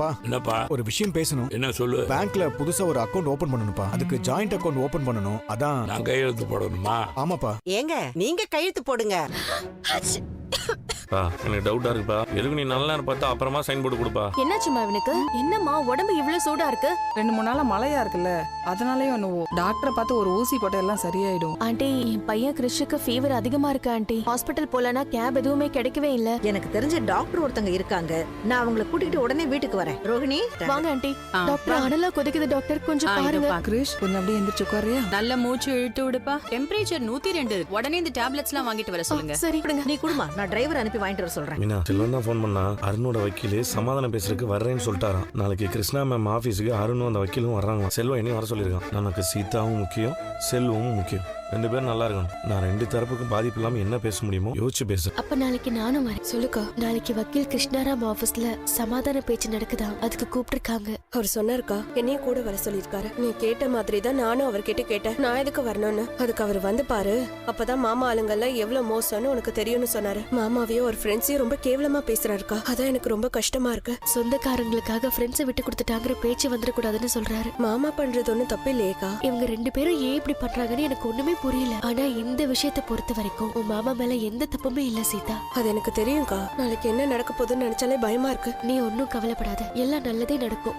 பா என்னப்பா ஒரு விஷயம் பேசணும். என்ன சொல்லு? பேங்க்ல புதுசா ஒரு அக்கவுண்ட் ஓபன் பண்ணணும்ப்பா. அதுக்கு ஜாயிண்ட் அக்கவுண்ட் ஓபன் பண்ணணும். அதான் நான் கையெழுத்து போடணுமா? ஆமாப்பா. ஏங்க நீங்க கையெழுத்து போடுங்க. எனக்கு டவுட்டா இருக்குப்பா. எதுக்கு நீ நல்ல நேரம் பார்த்தா அப்புறமா சைன் போட்டு கொடுப்பா. என்னாச்சுமா இவனுக்கு? என்னம்மா உடம்பு இவ்ளோ சூடா இருக்கு? 2-3 நாளா மழையா இருக்குல்ல, அதனாலயே என்னவோ. டாக்டரை பார்த்து ஒரு ஊசி போட்ட எல்லாம் சரியாயிடும். ஆண்டி, என் பையன் கிறிஷுக்கு ஃபீவர் அதிகமா இருக்கு ஆண்டி. ஹாஸ்பிடல் போலனா கேப் எதுவுமே கிடைக்கவே இல்ல. எனக்கு தெரிஞ்ச டாக்டர் ஒருத்தங்க இருக்காங்க. நான் அவங்கள கூட்டிட்டு உடனே வீட்டுக்கு வரேன். ரோகிணி வாங்க ஆண்டி. டாக்டர் அனலா கொதிக்குது டாக்டர், கொஞ்சம் பாருங்க. கிரிஷ் கொஞ்சம் அப்படியே எந்திரிச்சு உட்காரியா? நல்ல மூச்சு இழுத்து விடுப்பா. டெம்பரேச்சர் 102. உடனே இந்த டேப்லெட்ஸ்லாம் வாங்கிட்டு வர சொல்லுங்க. சரி கொடுங்க. நீ குடுமா, நான் டிரைவர் அனுப்பி வாங்கிட்டு வர சொல்றேன். மீனா செல்வன் தான் ஃபோன் பண்ணா. அருணோட வக்கீலே சமாதானம் பேசுறதுக்கு வர்றேன்னு சொல்லிட்டாராம். நாளைக்கு கிருஷ்ணா மேம் ஆபீஸுக்கு அருணும் அந்த வக்கீலும் வர்றாங்க. செல்வம் என்னையும் வர சொல்லியிருக்கான். நமக்கு சீதாவும் முக்கியம், செல்வமும் முக்கியம். 2 பேரும் நல்லா இருக்கணும். நான் 2 தரப்புக்கும் பாதிப்பு இல்லாம என்ன பேச முடியுமோ யோசிச்சு பேச. அப்ப நாளைக்கு நானும் வரேன். சொல்லுக்கா, நாளைக்கு வக்கீல் கிருஷ்ணாராம் ஆபீஸ்ல சமாதான பேச்சு நடக்குதா, அதுக்கு கூப்பிட்டிருக்காங்க. அவர் சொன்னாருக்கா, என்னையும் கூட வர சொல்லிருக்காரு. நீ கேட்ட மாதிரி தான் நானும் அவர்கிட்ட கேட்டேன், நான் எதுக்கு வரணும்னு. அதுக்கு அவர் வந்து பாரு, அப்பதான் மாமா ஆளுங்கெல்லாம் எவ்வளவு மோசம்னு உனக்கு தெரியும்னு சொன்னாரு. மாமாவையும் ஒரு ஃப்ரெண்ட்ஸையும் ரொம்ப கேவலமா பேசுறாருக்கா. அதான் எனக்கு ரொம்ப கஷ்டமா இருக்கு. சொந்தக்காரங்களுக்காக ஃப்ரெண்ட்ஸை விட்டு கொடுத்துட்டாங்கிற பேச்சு வந்துடக்கூடாதுன்னு சொல்றாரு. மாமா பண்றது ஒன்னும் தப்பு இல்லையேக்கா. இவங்க 2 பேரும் ஏன் இப்படி பண்றாங்கன்னு எனக்கு ஒண்ணுமே புரியல. ஆனா இந்த விஷயத்தை பொறுத்த வரைக்கும் உன் மாமா மேல எந்த தப்புமே இல்ல சீதா. அது எனக்கு தெரியும்க்கா. நாளைக்கு என்ன நடக்க போகுதுன்னு நினைச்சாலே பயமா இருக்கு. நீ ஒன்னும் கவலைப்படாத, எல்லாம் நல்லதே நடக்கும்.